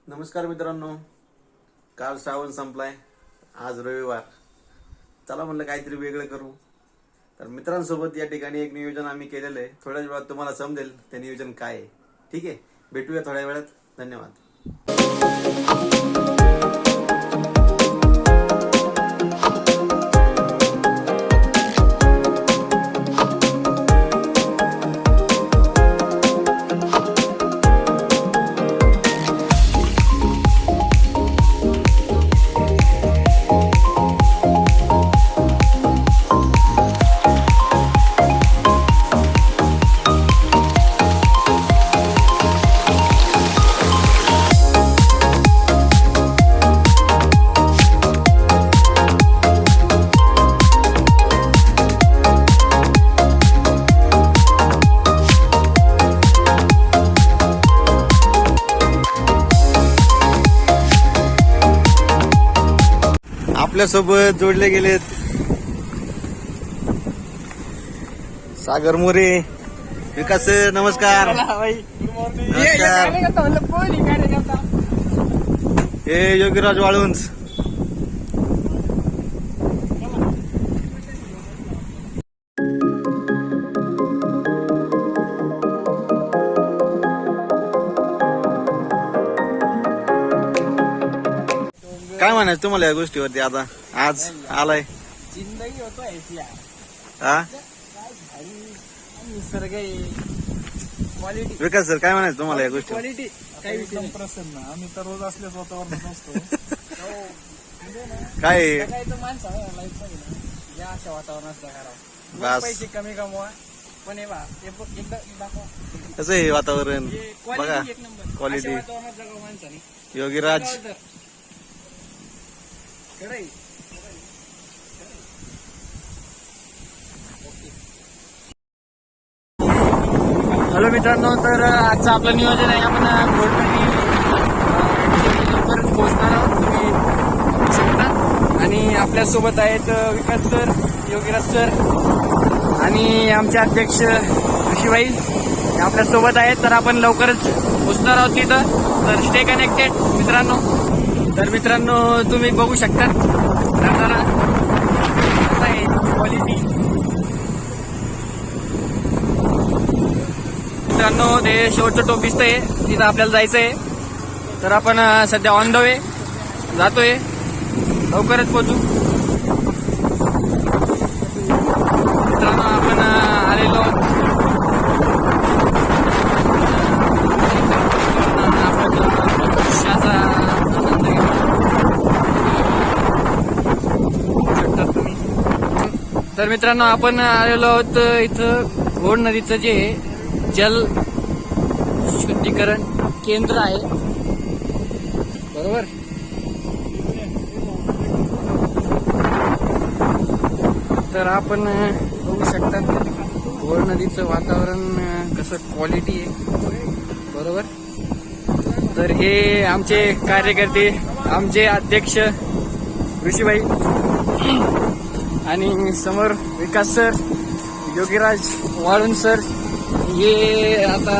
नमस्कार मित्रांनो, काल श्रावण संपलाय, आज रविवार. चला म्हणलं काहीतरी वेगळं करू. तर मित्रांसोबत या ठिकाणी एक नियोजन आम्ही केलेलं आहे. थोड्याच वेळात तुम्हाला समजेल ते नियोजन काय आहे. ठीक आहे, भेटूया थोड्या वेळात. धन्यवाद. आपल्यासोबत जोडले गेलेत सागर मोरे, विकास सर. नमस्कार. नमस्कार. हे योगीराज वाळुंज. काय म्हणायचं तुम्हाला या गोष्टीवरती? आता आज आलाय जिंदगी होतो हा निसर्ग क्वालिटी. विकास सर, काय म्हणायचं तुम्हाला या गोष्टी? क्वालिटी काही एकदम प्रसन्न. आम्ही तर रोज असल्याच वातावरणात असतो. काय माणसं लाईफ मध्ये या अशा वातावरणात करावं. बस. पैसे कमी कमवा, पण हे बा एकदा दाखवा कसं आहे वातावरण बघा. क्वालिटी एक नंबर. क्वालिटी. अशा वातावरणात जगावं माणसाने. योगीराज. खरंय. हॅलो मित्रांनो, तर आजचं आपलं नियोजन आहे. आपण घोडपणी लवकरच पोहोचणार आहोत, तुम्ही बघू शकता. आणि आपल्यासोबत आहेत विकास सर, योगीराज सर आणि आमचे अध्यक्ष ऋषीभाई आपल्यासोबत आहेत. तर आपण लवकरच पोहोचणार आहोत तिथं. तर स्टे कनेक्टेड मित्रांनो. तर मित्रांनो, तुम्ही बघू शकता नजारा कसा आहे, क्वालिटी. मित्रांनो, ते शेवटचं टोप दिसतंय, तिथं आपल्याला जायचं आहे. तर आपण सध्या ऑन द वे जातोय, लवकरच पोहोचू. मित्रांनो, आपण आलेलो तर मित्रांनो, आपण आलेलो आहोत इथं घोड नदीचं जे जल शुद्धीकरण केंद्र आहे, बरोबर. तर आपण बघू शकता घोड नदीचं वातावरण कसं क्वालिटी आहे, बरोबर. तर हे आमचे कार्यकर्ते, आमचे अध्यक्ष ऋषीभाई आणि समोर विकास सर, योगीराज वाळुंज सर. हे आता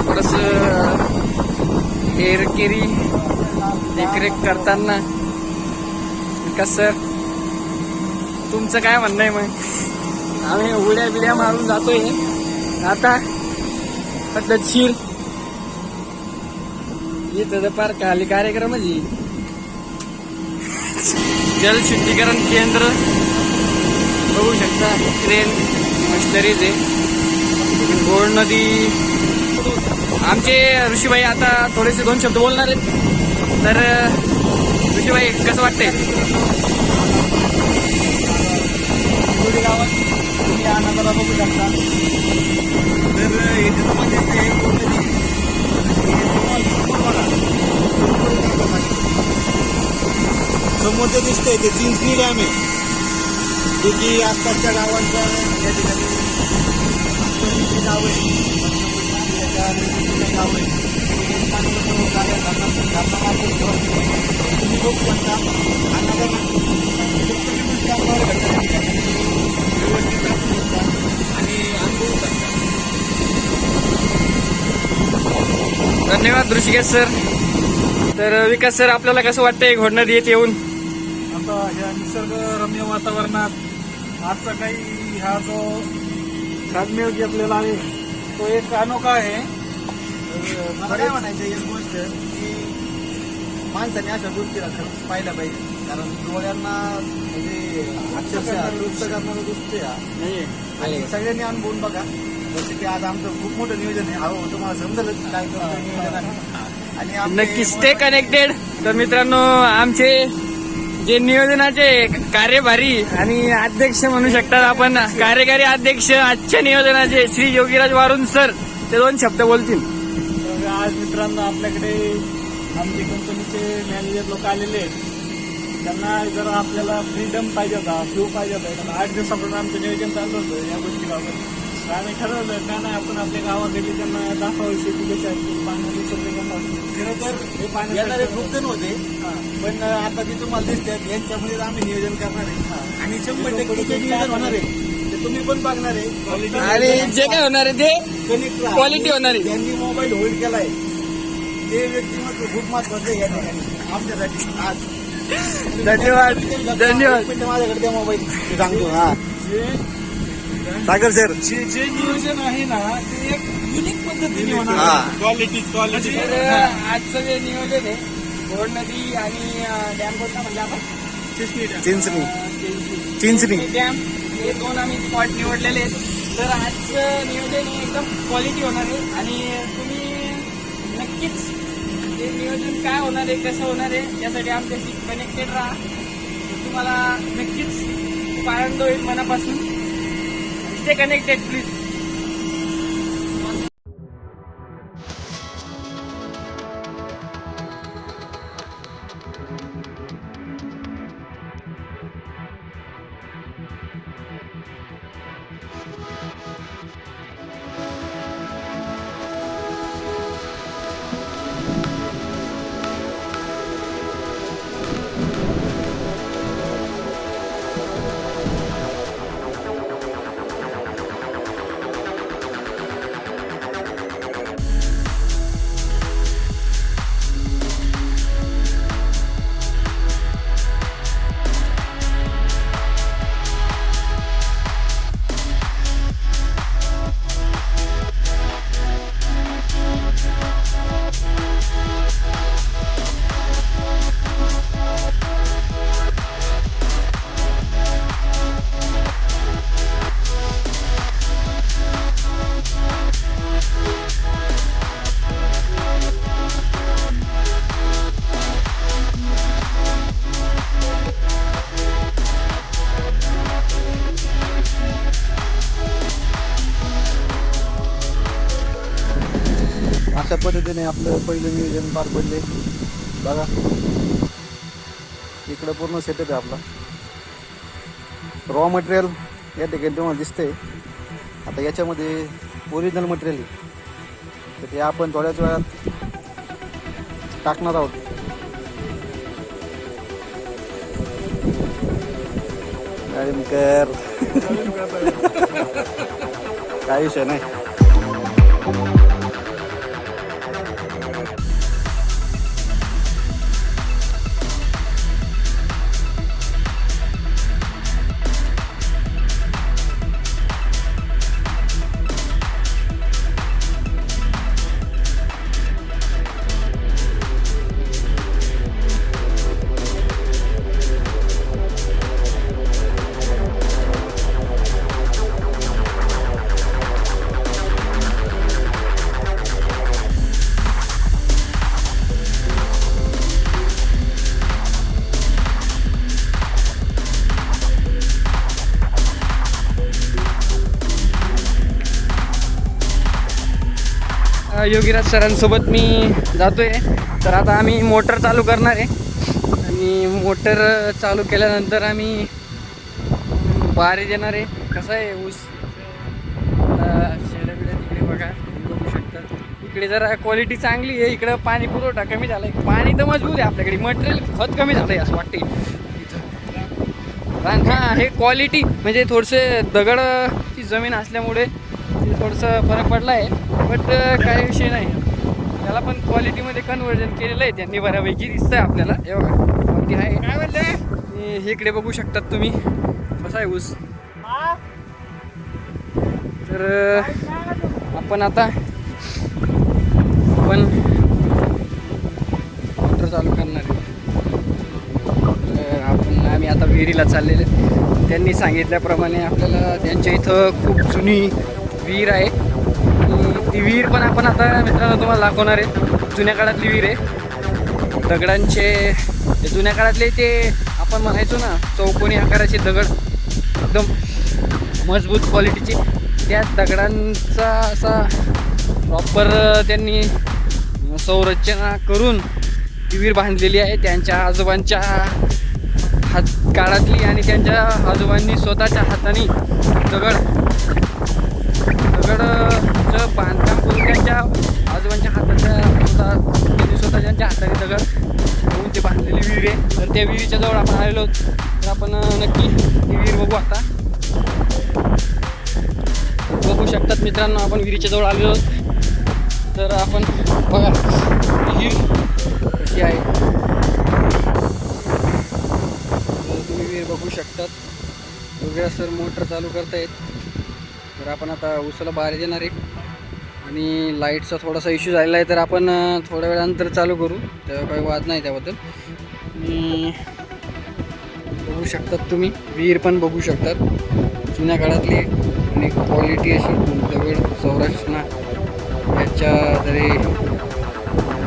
थोडस हेरकेरी देखरेख करताना. विकास सर, तुमचं काय म्हणणं आहे? मग आम्ही उड्या बिड्या मारून जातोय आता पद्धतशीर. इथं पार खाली कार्यक्रमाची जल शुद्धीकरण केंद्र बघू शकता. ट्रेन मशिनरीज आहे. घोड नदी. आमचे ऋषीभाई आता थोडेसे 2 शब्द बोलणार आहेत. तर ऋषीभाई, कसं वाटतंय? गावात तुम्ही हा नजारा बघू शकता. तर इथे समोर जे दिसतंय ते चिंचणी डॅम आहे, जे की आसपासच्या गावांचा या ठिकाणी गाव आहे. गाव आहे तुम्ही बघू शकता. हा नजारा व्यवस्थित आणि अनुभवू शकता. धन्यवाद ऋषिकेश सर. तर विकास सर, आपल्याला कसं वाटतंय घोड नदी येथे येऊन? आता ह्या निसर्गरम्य वातावरणात आजचा काही हा जो ताळमेळ घेतलेला आहे तो एक अनोखा आहे. मला काय म्हणायचं एक गोष्ट की माणसाने अशा गोष्टीला खरंच पाहिल्या पाहिजे, कारण डोळ्यांना म्हणजे अक्षरशः दृष्ट करणारं दृश्य आहे. आणि सगळ्यांनी अनुभवून बघा. जसं की आज आमचं खूप मोठं नियोजन आहे. हळूहळू तुम्हाला समजेलच काय करतोय नियोजन आहे. आणि आपले नक्की स्टे कनेक्टेड. तर मित्रांनो, आमचे जे नियोजनाचे कार्यभारी आणि अध्यक्ष म्हणू शकतात आपण, कार्यकारी अध्यक्ष आजच्या नियोजनाचे श्री योगीराज वारुण सर, ते 2 शब्द बोलतील. तर आज मित्रांनो आपल्याकडे आमचे कंपनीचे मॅनेजर लोक आलेले आहेत. त्यांना जरा आपल्याला फ्रीडम पाहिजे होता, फ्यू पाहिजे होता. कारण 8 दिवसापासून आमचं नियोजन चालू होतं या गोष्टीबाबत. तर आम्ही ठरवलं का नाही आपण आपल्या गावाकडे त्यांना दाखवावं शेती कशी असते, पाण्याची सगळे खरं तर हे पाणी येणारे खूप जण होते, पण आता जे तुम्हाला दिसतात यांच्यामध्ये आम्ही नियोजन करणार आहे. आणि 100% जे नियोजन होणार आहे ते तुम्ही पण बघणार आहे. आणि जे काय होणार आहे ते कनेक्ट क्वालिटी होणार आहे. ज्यांनी मोबाईल होल्ड केलाय ते व्यक्तिमत्व खूप महत्वाचं आहे या ठिकाणी आमच्यासाठी आज. धन्यवाद. धन्यवाद. एक मिनिट माझ्याकडे त्या मोबाईल सांगतो. हा सागर सर, जे नियोजन आहे ना ते एक युनिक पद्धतीने होणार हा. आहे. क्वालिटी तर आजचं जे नियोजन आहे, घोड नदी आणि डॅम कोणता म्हणजे आपण चिंचणी डॅम, हे 2 आम्ही स्पॉट निवडलेले आहेत. तर आजचं नियोजन हे एकदम क्वालिटी होणार आहे आणि तुम्ही नक्कीच ते नियोजन काय होणार आहे, कसं होणार आहे यासाठी आमच्याशी कनेक्टेड राहा. तर तुम्हाला नक्कीच खूप आनंद होईल मनापासून. Stay connected please. अशा पद्धतीने आपलं पहिलं नियोजन पार पडले. बघा इकडं पूर्ण सेटअप आहे आपला. रॉ मटेरियल या ठिकाणी तुम्हाला दिसतंय. आता याच्यामध्ये ओरिजिनल मटेरियल आहे, तर ते आपण थोड्याच वेळात टाकणार आहोत. काय विषय नाही. योगीराज सरांसोबत मी जातोय. तर आता आम्ही मोटर चालू करणार आहे आणि मोटर चालू केल्यानंतर आम्ही बारी देणार आहे. कसं आहे ऊस शेड्या बिड्या तिकडे बघा, बघू शकतात. इकडे जरा क्वालिटी चांगली आहे. इकडं पाणी पुरवठा कमी झाला आहे. पाणी तर मजबूत आहे आपल्याकडे, मटेरियल खत कमी झालं आहे असं वाटते इथं. पण हां, हे क्वालिटी म्हणजे थोडसे दगडची जमीन असल्यामुळे ते थोडंसं फरक पडला आहे. बट काही विषय नाही. त्याला पण क्वालिटीमध्ये कन्वर्जन केलेलं आहे त्यांनी बऱ्यापैकी दिसतंय आपल्याला. हे बघा अगदी आहे. काय म्हणते इकडे बघू शकतात तुम्ही कसा आहे ऊस. तर आपण मोटर चालू करणार आहे. आम्ही आता विहिरीला चाललेले. त्यांनी सांगितल्याप्रमाणे आपल्याला त्यांच्या इथं खूप जुनी विहीर आहे. ती विहीर पण आपण आता मित्रांनो तुम्हाला दाखवणार आहे. जुन्या काळातली विहीर आहे. दगडांचे जुन्या काळातले ते आपण म्हणायचो ना चौकोनी आकाराचे दगड एकदम मजबूत क्वालिटीचे, त्या दगडांचा असा प्रॉपर त्यांनी संरचना करून ती विहीर बांधलेली आहे. त्यांच्या आजोबांच्या काळातली आणि त्यांच्या आजोबांनी स्वतःच्या हाताने दगडचं बांधकाम करून त्यांच्या आजोबांच्या त्यांनी स्वतःच्या हाताने दगड घेऊन ते बांधलेली विहीर आहे. तर त्या विहिरीच्या जवळ आपण आलेलो तर आपण नक्की ती विहीर बघू. आता बघू शकतात मित्रांनो आपण विहिरीच्या जवळ आलेलो. तर आपण बघा विहीर कशी आहे तुम्ही विहीर बघू शकतात. वगैरे सर मोटर चालू करतायत. तर आपण आता उसाला बाहेर देणार आहे आणि लाईटचा थोडासा इश्यू झालेला आहे. तर आपण थोड्या वेळानंतर चालू करू, तेव्हा काही वाद नाही त्याबद्दल. बघू शकतात तुम्ही विहीर पण बघू शकतात जुन्या काळातली आणि क्वालिटी अशी दगड संरचना याच्या तरी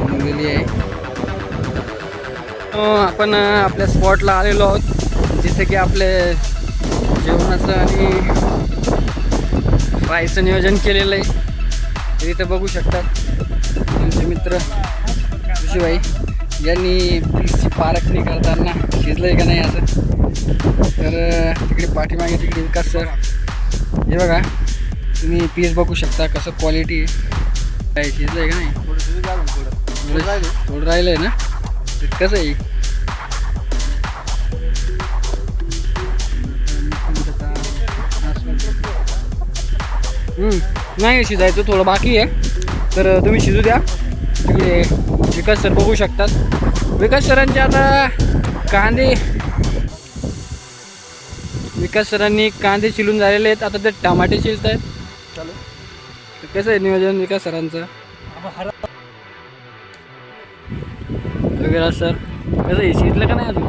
बनवलेली आहे. आपण आपल्या स्पॉटला आलेलो आहोत जिथे की आपले जेवणाचं आणि फ्रायचं नियोजन केलेलं आहे. तर इथं बघू शकतात आमचे मित्र ऋषीभाई यांनी पीसची पारखणी करताना शिजलंय का नाही असं. तर तिकडे पाठीमागे तिकडे विकास सर, हे बघा तुम्ही पीस बघू शकता कसं क्वालिटी काय शिजलंय का नाही. थोडं राहिलं आहे ना. कसं आहे नाही शिजायचं थोडं बाकी आहे. तर तुम्ही शिजू द्या. तिकडे विकास सर बघू शकतात. विकास सरांचे आता विकास सरांनी कांदे चिरून झालेले आहेत. आता ते टमाटे चिरत आहेत. चालू कसं आहे नियोजन विकास सरांचं वगैरे. सर कसं आहे शिजलं का नाही अजून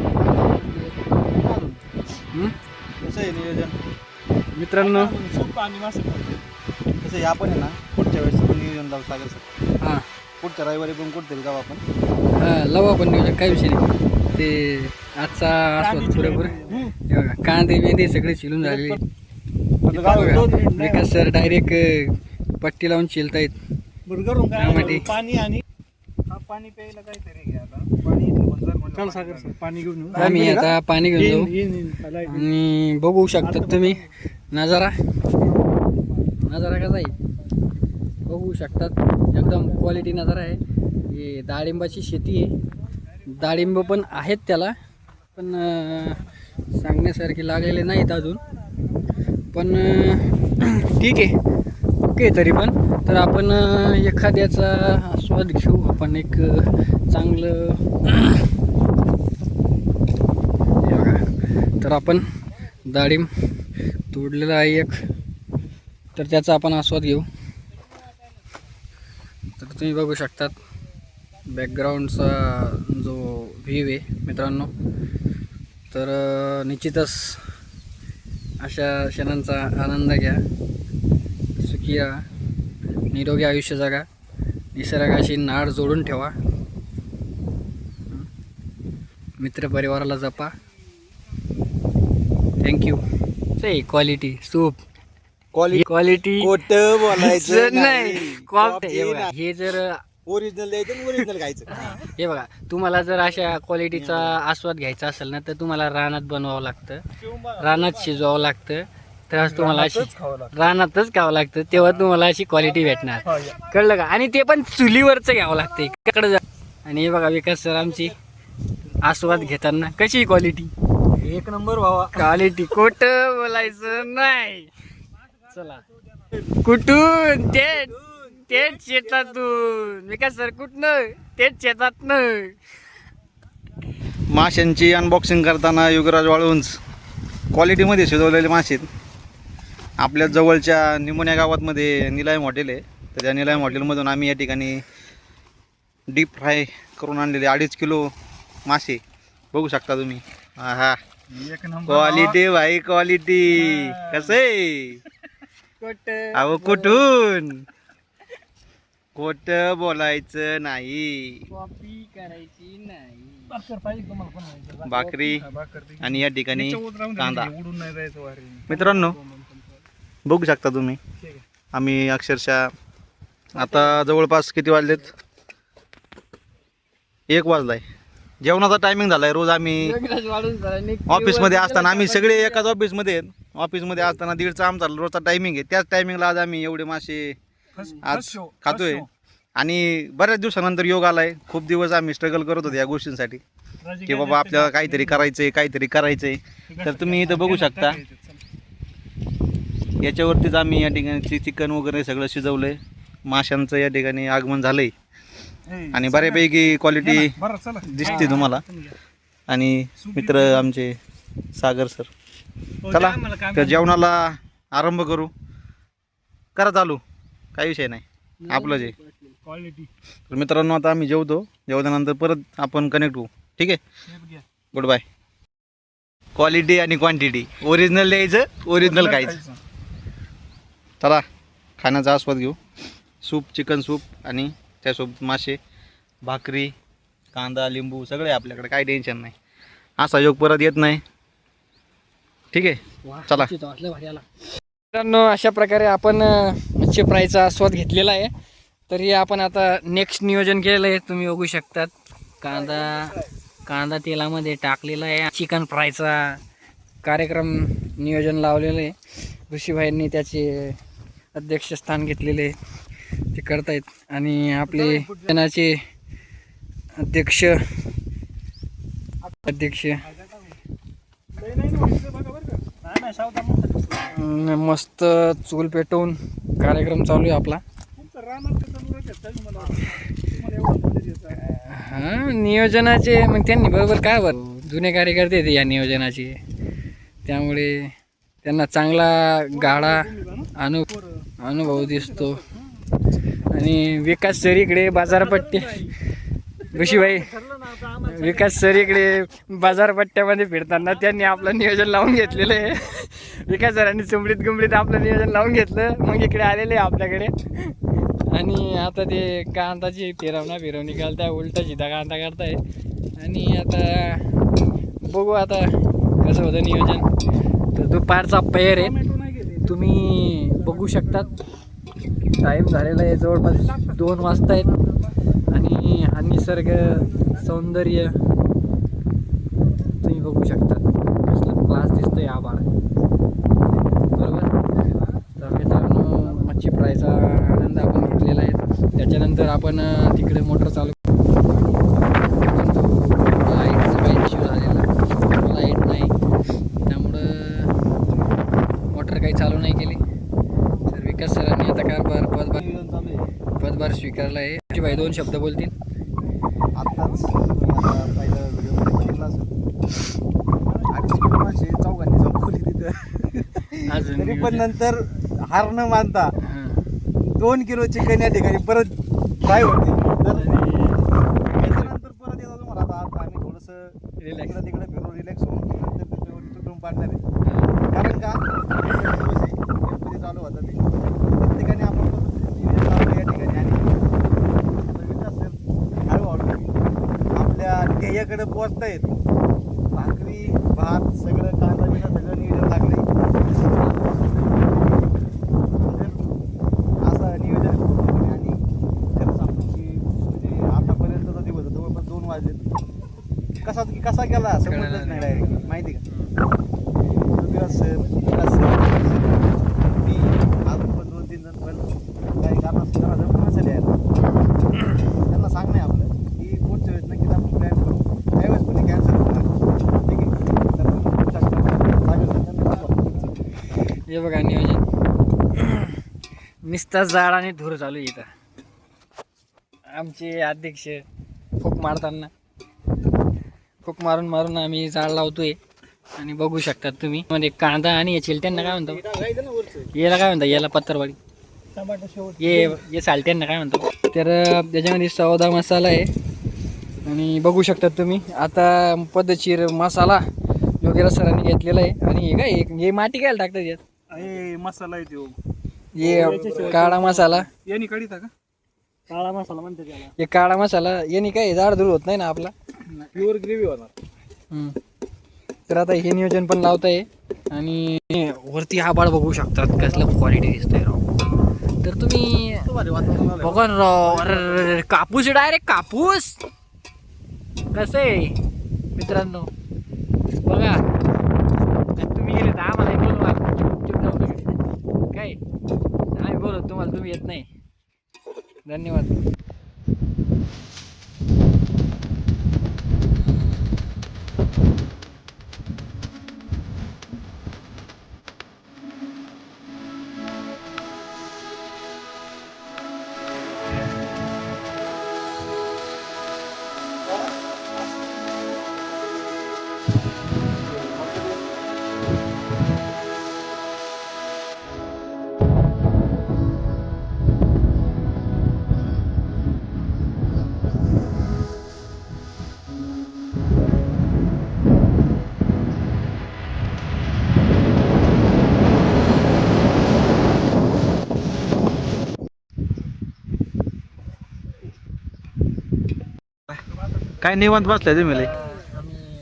कसं आहे नियोजन मित्रांनो. कसं आपण आहे ना पुढच्या वेळेस पण नियोजन लावू सागर सर. हां पुढच्या रविवारी पण कुठतरी जाऊ आपण. हां लावू आपण नियोजन काही विषय नाही. ते आजचा आस्वाद पुरेपूर बघा कांदे बिंदे सगळे चिरून झालेले. विकास सर डायरेक्ट पट्टी लावून चिलतायत टमाटे. पाणी आणि पाणी प्यायला काहीतरी घ्या आता. सागर सर पाणी घेऊन आम्ही आता पाणी घेऊन जाऊ आणि बघू शकतात तुम्ही नजारा कसा आहे बघू शकतात. एकदम क्वालिटी नजारा आहे. हे डाळिंबाची शेती आहे. डाळिंब पण आहेत त्याला पण सांगण्यासारखे लागलेले नाहीत अजून. पण ठीक आहे ओके. तरी पण तर आपण एखाद्याचा आस्वाद घेऊ आपण एक चांगलं. हे बघा तर आपण डाळिंब तोडलेलं आहे एक, तर त्याचा आपण आस्वाद घेऊ. तर तुम्ही बघू शकतात बॅकग्राऊंडचा जो व्ह्यू आहे मित्रांनो. तर निश्चितच अशा क्षणांचा आनंद घ्या. सुखी राहा, निरोगी आयुष्य जगा, निसर्गाशी नाळ जोडून ठेवा, मित्रपरिवाराला जपा. थँक्यू. से क्वालिटी सूप क्वालिटी बोलायचं नाही. हे जर ओरिजिनल द्यायचं ओरिजिनल खायचं. हे बघा तुम्हाला जर अशा क्वालिटीचा आस्वाद घ्यायचा असेल ना तर तुम्हाला रानात बनवावं लागतं, रानात शिजवावं लागतं. तर तुम्हाला अशी रानातच खावं लागतं तेव्हा तुम्हाला अशी क्वालिटी भेटणार. कळलं का. आणि ते पण चुलीवरचं घ्यावं लागतं इकडे जा. आणि हे बघा विकास सर आमची आस्वाद घेताना कशी क्वालिटी एक नंबर व्हावा. क्वालिटी खोटं बोलायचं नाही. चला कुठून थेट शेतातून. विकास सर कुठनं? थेट शेतातनं. माशांची अनबॉक्सिंग करताना युगराज वाळुंज क्वालिटीमध्ये शिजवलेले मासे आहेत. आपल्या जवळच्या निमोन्या गावातमध्ये निलायम हॉटेल आहे. तर त्या निलायम हॉटेलमधून आम्ही या ठिकाणी डीप फ्राय करून आणलेले 2.5 किलो मासे बघू शकता तुम्ही. हा एक नंबर क्वालिटी भाई क्वालिटी. कसं आहे अहो कुठून खोट बोलायचं नाही. कॉपी करायची नाही. भाकर पाहिजे तुम्हाला पण भाकरी आणि या ठिकाणी कांदा. उडून नाही जायचं वारी. मित्रांनो बघू शकता तुम्ही आम्ही अक्षरशः आता जवळपास किती वाजलेत 1 वाजलाय. जेवणाचा टायमिंग झालाय. रोज आम्ही ऑफिसमध्ये असताना आम्ही सगळे एकाच ऑफिसमध्ये आहेत. ऑफिसमध्ये असताना 1:30चा आमचा रोजचा टायमिंग आहे. त्याच टायमिंगला आज आम्ही एवढे मासे आज खातोय. आणि बऱ्याच दिवसानंतर योग आलाय. खूप दिवस आम्ही स्ट्रगल करत होतो या गोष्टींसाठी की बाबा आपल्याला काहीतरी करायचंय. तर तुम्ही इथं बघू शकता याच्यावरतीच आम्ही या ठिकाणी चिकन वगैरे सगळं शिजवलंय. माशांचं या ठिकाणी आगमन झालंय आणि बऱ्यापैकी क्वालिटी दिसते तुम्हाला. आणि मित्र आमचे सागर सर. चला तर जेवणाला आरंभ करू. करा चालू, काही विषय नाही आपलं जे. क्वालिटी तर मित्रांनो आता आम्ही जेवतो. जेवल्यानंतर परत आपण कनेक्ट होऊ. ठीक आहे. Goodbye. क्वालिटी आणि क्वांटिटी ओरिजिनल द्यायचं, ओरिजिनल खायचं. चला खाण्याचा आस्वाद घेऊ. सूप, चिकन सूप आणि त्यासोबत मासे, भाकरी, कांदा, लिंबू सगळे आपल्याकडे. काही टेन्शन नाही. असा योग परत येत नाही. ठीक आहे. चला मित्रांनो अशा प्रकारे आपण मच्छी फ्रायचा आस्वाद घेतलेला आहे. तरी आपण आता नेक्स्ट नियोजन केलेलं आहे. तुम्ही बघू शकतात कांदा तेलामध्ये टाकलेला आहे. चिकन फ्रायचा कार्यक्रम नियोजन लावलेलं आहे. ऋषीभाईंनी त्याचे अध्यक्षस्थान घेतलेले ते करतायत. आणि आपले जनाचे अध्यक्ष मस्त चूल पेटवून कार्यक्रम चालू आहे आपला. हा नियोजनाचे मग त्यांनी बरोबर काय जुने कार्यकर्ते आहेत या नियोजनाचे. त्यामुळे त्यांना चांगला गाढा अनुभव दिसतो. आणि विकास सर इकडे बाजारपट्टी ऋषीभाई विकास सर इकडे बाजारपट्ट्यामध्ये फिरताना त्यांनी आपलं नियोजन लावून घेतलेलं आहे. विकास सरांनी चुंबडीत आपलं नियोजन लावून घेतलं. मग इकडे आलेले आहे आपल्याकडे. आणि आता ते कांदाची फिरवणी घालताय. उलटा सीधा कांदा करताय. आणि आता बघू आता कसं होतं नियोजन. तर दुपारचा पेर आहे. तुम्ही बघू शकतात टाईम झालेला आहे जवळपास 2 वाजता आहेत. आणि हा निसर्ग सौंदर्य तुम्ही बघू शकता. कसला क्लास दिसतोय आभाळ. बरोबर. तर मित्रांनो मच्छी फ्रायचा आनंद आपण घेतलेला आहे. त्याच्यानंतर आपण तिकडे मोटर चालू लाईटचा काही इश्यू झालेला. लाईट नाही त्यामुळं मोटर काही चालू नाही केली. तर विकास सरांनी आता कारभार पदभार स्वीकारला आहे. भाई 2 शब्द बोलतील. आत्ताच पहिला व्हिडिओ बघितला असेल. 8 किलो मासे चौघांनी संपवली तिथं. अजून तरी पण नंतर हार न मानता 2 किलो चिकन या ठिकाणी परत फ्राय होते. त्याच्यानंतर परत येतात तुम्हाला. आता आम्ही थोडंसं रिलॅक्स तिकडे फिरून रिलॅक्स होऊन तिकडून पाडणार आहे. कारण का गणपती चालू होता ते प्रत्येकाने आपण या ठिकाणी. आणि आपल्या ध्येयाकडे पोहोचता येत. भाकरी भात सगळं कांदा बिना सगळं नियोजन लागले. असं नियोजन पूर्णपणे. आणि खरं सांगतो की म्हणजे आतापर्यंतचा दिवस जवळपास 2 वाजले. कसा गेला समजलंच नाही डायरेक्ट. माहिती का विकास सर मी अजून पण 2-3 जण पण काही कारणास्तव जमून नसेल यायला. त्यांना सांगणे आपलं की पुढच्या वेळेस नक्कीच आपण प्लॅन करू. त्यावेळेस कोणी कॅन्सल करू. ठीक आहे. तर हे बघा नियोजन नुसता जाळ आणि धूर चालू आहे इथं. आमचे अध्यक्ष फूक मारताना फूक मारून आम्ही झाड लावतोय आणि बघू शकतात तुम्ही मध्ये कांदा आणि चिलट्यांना काय म्हणतो याला काय म्हणतात याला पत्तरवाडी ये सालट्यांना काय म्हणतो तर त्याच्यामध्ये सौदा मसाला आहे आणि बघू शकतात तुम्ही आता पद्धतशीर मसाला योगीराज सरांनी घेतलेला आहे आणि हे काय हे माती काय टाकतात यात मसाला आहे तो ये काळा मसाला यांनी कढीता का काळा मसाला म्हणते त्याला हे काळा मसाला याने काय जाड दूर होत नाही ना आपला प्युअर ग्रेव्ही होणार तर आता हे नियोजन पण लावत आहे आणि वरती आभाळ बघू शकतात कसलं क्वालिटी दिसतंय राव तर तुम्ही बघा ना राव अरे कापूस डायरेक्ट कापूस कसं आहे मित्रांनो बघा तुम्ही गेले तर आम्हाला बोलवा काय आम्ही बोलत तुम्हाला तुम्ही येत नाही धन्यवाद काय निवांत बसलाय तुम्ही लय? आम्ही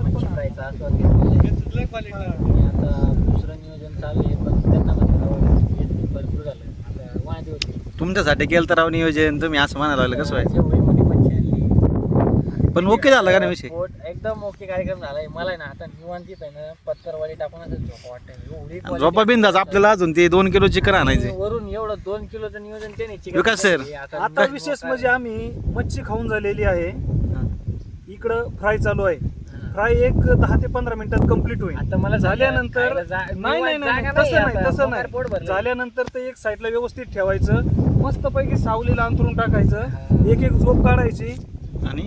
मच्छी फ्रायचा आस्वाद घेतलेला आहे आणि आता दुसरं नियोजन चालू आहे पण त्यांना म्हणजे भरपूर झालं आता वांदे होते तुमच्यासाठी केलं तर राव नियोजन तुम्ही असं म्हणायला लागलं कसं व्हायचं जेवढी मोठी मच्छी आणली पण ओके झालं का नाही विषय एकदम ओके कार्यक्रम झालाय मला आहे ना आता निवांतीत आहे ना पत्तरवाडी टाकूनच झोपा वाटतं एवढी झोपा बिंदाच आपल्याला अजून ते 2 किलो चिकन आणायचे वरून एवढं 2 किलोचं नियोजन त्याने चिकन विकास सर, आता विशेष म्हणजे आम्ही मच्छी खाऊन झालेली आहे इकडं फ्राय चालू आहे फ्राय एक 10 ते 15 मिनिटात कम्प्लीट होईल आता मला झाल्यानंतर नाही तसं नाही झाल्यानंतर ते एक साईडला व्यवस्थित ठेवायचं मस्त पैकी सावलीला अंथरून टाकायचं एक झोप काढायची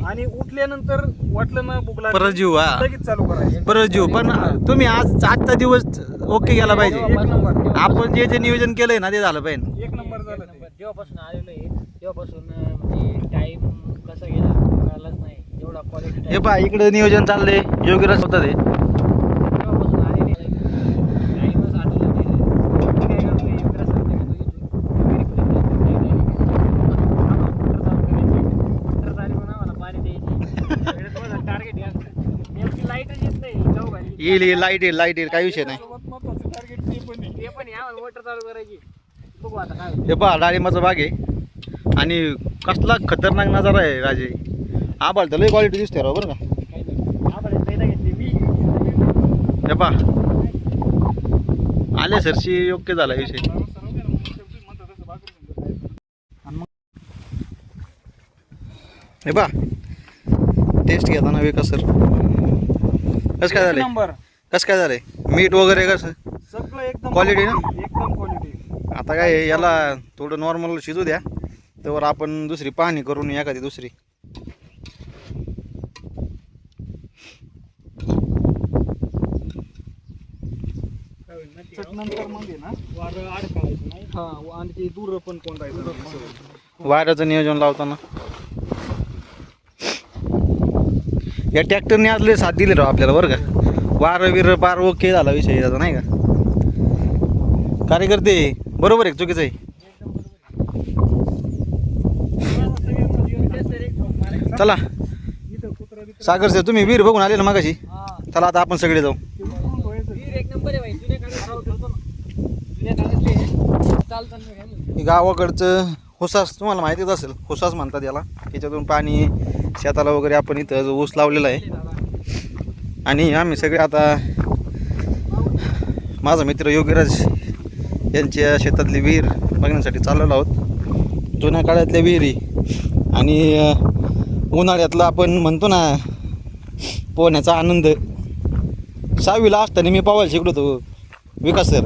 आणि उठल्यानंतर वाटलं ना भूक लागली परत जीव लगेच चालू करायचं परत जीव पण तुम्ही आजचा दिवस ओके गेला पाहिजे एक नंबर आपण जे नियोजन केलंय ना ते झालं पाहिजे एक नंबर झालं ते. जेव्हापासून आलेलो आहे तेव्हापासून म्हणजे टाइम कसा गेला कळालंच नाही एवढा क्वालिटी हे पहा इकडे नियोजन चाललंय योगीराज होतं ते तेव्हापासून आलेले टाइमच आठवलं नाही काय करतो योगीराज सर लाईटच येत नाही येईल लाईट येईल काही विषय नाही महत्वाचं टार्गेट ते पण आहे. ते पण यावर मोटर चालू करायची बघू आता काय हे पहा डाळिंबाचा बाग आहे आणि कसला खतरनाक नजारा आहे राजे आबाळ तर लई क्वालिटी दिसते राव बरं का हे पहा आले सरशी योग्य झाला विषय हे पहा टेस्ट घेताना विकास सर कसं काय झालंय नंबर कसं काय झालंय मीठ वगैरे कसं सगळं एकदम क्वालिटी ना एकदम क्वालिटी आता काय आहे, याला थोडं नॉर्मल शिजू द्या त्यावर आपण दुसरी पाहणी करून एखादी दुसरी नंतर मग आहे ना वारं अडकायचं नाही हा आणि ते दूर पण कोंडायचं वाऱ्याचं नियोजन लावताना या ट्रॅक्टरने आज लय साथ दिली राव आपल्याला बरं का वारं विरं पार ओके झाला विषय त्याचा नाही का कार्यकर्ते बरोबर आहे चुकीचं आहे चला सागर सर तुम्ही वीर बघून आले ना मागाशी चला आता आपण सगळे जाऊ एक नंबर आहे भाई जुन्या काळात चालतं हे गावाकडचं होसास तुम्हाला माहितीच असेल होसास म्हणतात याला त्याच्यातून पाणी शेताला वगैरे आपण इथं जो ऊस लावलेला आहे आणि आम्ही सगळे आता माझा मित्र योगीराज यांच्या शेतातली विहीर बघण्यासाठी चाललेलो आहोत जुन्या काळातल्या विहिरी आणि उन्हाळ्यातला आपण म्हणतो ना पोहण्याचा आनंद 6वीला असताना मी पोहायला शिकलो होतो विकास सर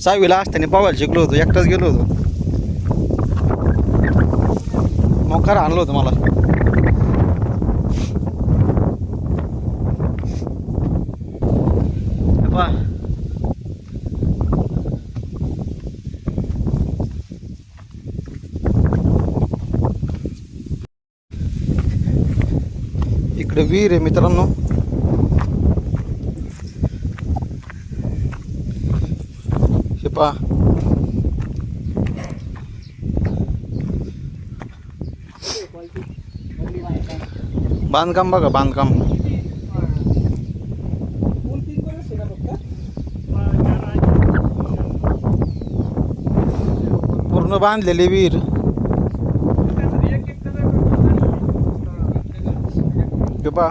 6वीला असताना पोहायला शिकलो होतो एकटाच गेलो होतो मोकार आणलं होतं मला. हे पहा. इकडे विहीर आहे मित्रांनो. हे पहा. बांधकाम बघा, बांधकाम पूर्ण बांधलेली विहीर. हे पहा.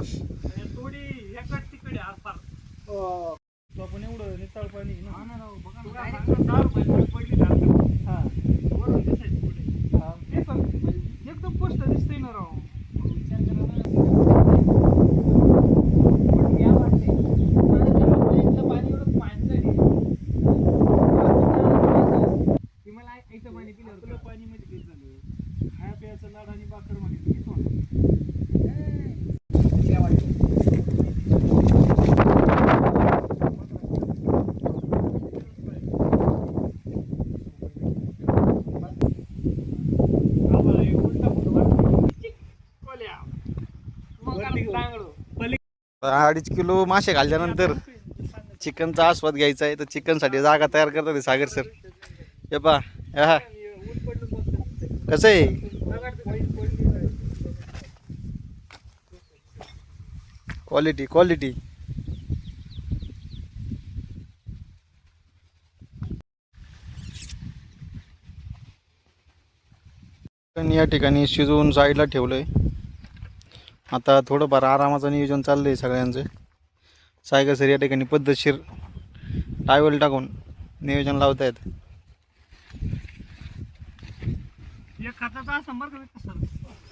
आपण एवढं नितळ पाणी एकदम स्पष्ट दिसतंय ना राव. पाणी मध्ये किती झालं. खाया प्यायचं लाड आणि बाकर मध्ये किती अडीच किलो मासे घालल्यानंतर चिकनचा आस्वाद घ्यायचा आहे. तर चिकनसाठी जागा तयार करतात सागर सर. हे पहा. हा कसं आहे. Quality quality. या ठिकाणी शिजवून साईडला ठेवलंय. आता थोडंफार आरामाचं नियोजन चाललंय सगळ्यांचं. सायगर सर या ठिकाणी पद्धतशीर टायवल टाकून नियोजन लावतायत. एक खताचा असं बरं का सर.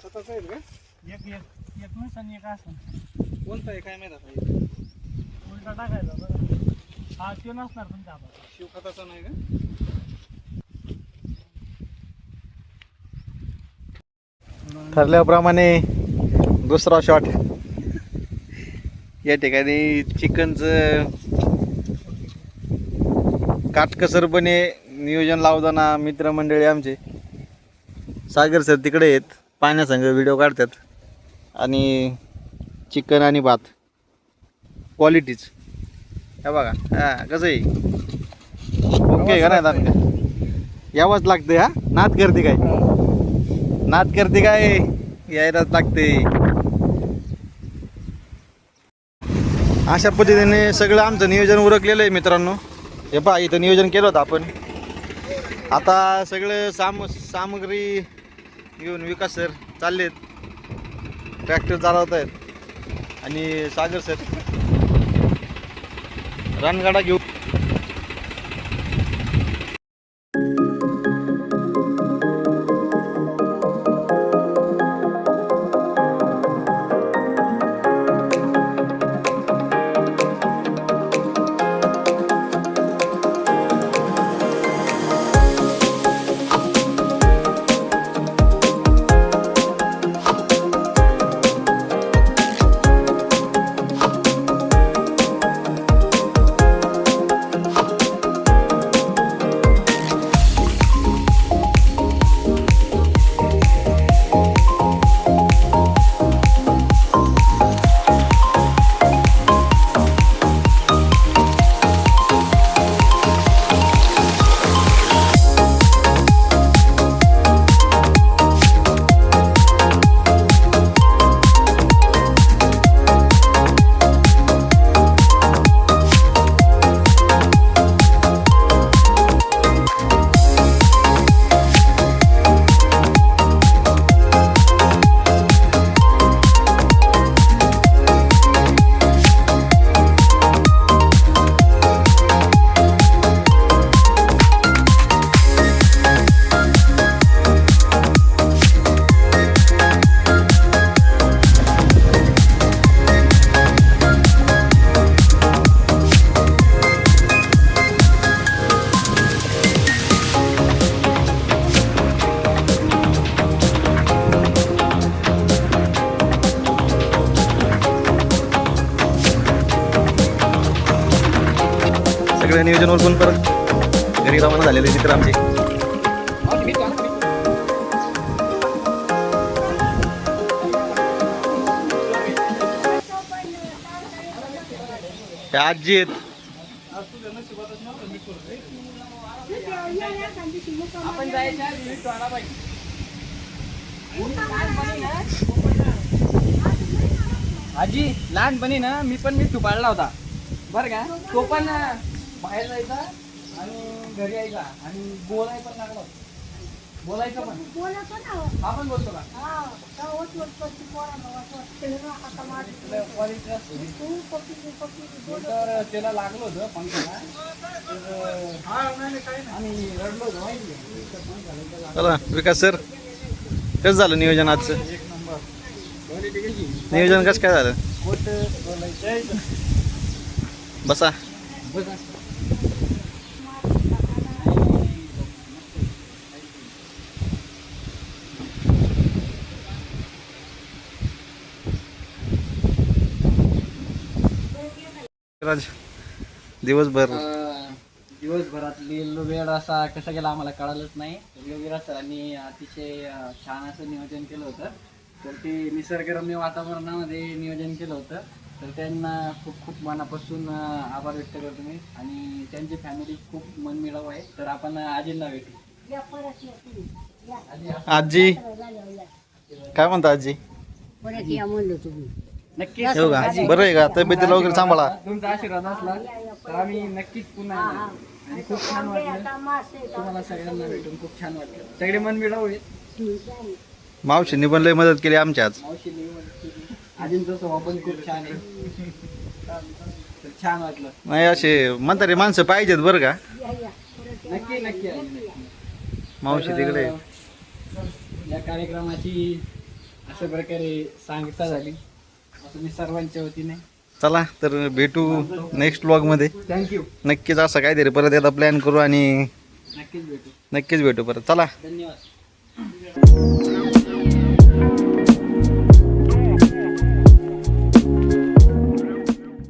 खताचा आहे का. एक एक एक नुसार एक असं. कोणता आहे काय माहिती आता. उलटा टाकायचा बरं. हा तो नसणार तुमच्या हातात. शिव खताचा नाही का. ठरल्याप्रमाणे दुसरा शॉट. या ठिकाणी चिकनचं काटकसरपणे नियोजन लावताना मित्रमंडळी आमचे सागर सर तिकडे आहेत. पाण्यासंग व्हिडिओ काढतात. आणि चिकन आणि भात क्वालिटीच. हे बघा. हां कसं आहे. ओके का नाही दान यावंच लागतं. हा नाद करते काय. नाद करते काय. यायलाच लागते. अशा पद्धतीने सगळं आमचं नियोजन उरकलेलं आहे मित्रांनो. हे पहा इथं नियोजन केलं होतं आपण. आता सगळं सामग्री घेऊन विकास सर चाललेत. ट्रॅक्टर चालवत आहेत. आणि सागर सर रणगाडा घेऊन सगळ्या नियोजन उरकून परत घरी रवाना झालेले मित्र आमचे. हे आजी आहेत. आपण जायच्या आधी भेटू आला पाहिजे. आजी लहानपणी ना मी पण मिठू पाळला होता बरं का. तो पण बाहेर जायचा आणि घरी यायचा आणि बोलाय पण लागला होता. बोलायचं पण आपण बोलतो का तर त्याला लागलं होतं पंखाला आणि रडलो होतो माहिती आहे. चला विकास सर, कसं झालं नियोजन आजचं? एक नंबर नियोजन कसं काय झालं? कोट बोलायचं बसा. राज, दिवसभर दिवसभरातली वेळ असा कसा गेला आम्हाला कळालंच नाही. योगीराज सरांनी अतिशय छान असं नियोजन केलं होतं. तर ते निसर्गरम्य वातावरणामध्ये नियोजन केलं होतं. तर त्यांना खूप खूप मनापासून आभार व्यक्त करतो मी. आणि त्यांची फॅमिली खूप मनमिळाऊ आहे. तर आपण आजींना भेटू. आजी काय म्हणता आजी? नक्कीच येऊ का? आजी, बरं आहे का? तब्येतीला वगैरे सांभाळा. तुमचा आशीर्वाद असला तर आम्ही नक्कीच पुन्हा येऊ. आणि खूप छान वाटलं तुम्हाला सगळ्यांना भेटून. खूप छान वाटलं. सगळे मनमिळाऊ आहेत. मावशींनी पण लय मदत केली आमची आज. मावशीने आजींचा स्वभाव पण खूप छान आहे. तर छान वाटलं. नाही असे म्हातारे माणसं पाहिजेत बरं का. नक्की नक्की आजी, नक्की. मावशी तर, तिकडे. या कार्यक्रमाची अशा प्रकारे सांगता झाली तुम्ही सर्वांच्या वतीने. चला तर भेटू नेक्स्ट व्लॉग मध्ये. थँक्यू. नक्कीच असं काहीतरी परत एकदा प्लॅन करू आणि नक्कीच भेटू. नक्कीच भेटू परत. चला. धन्यवाद.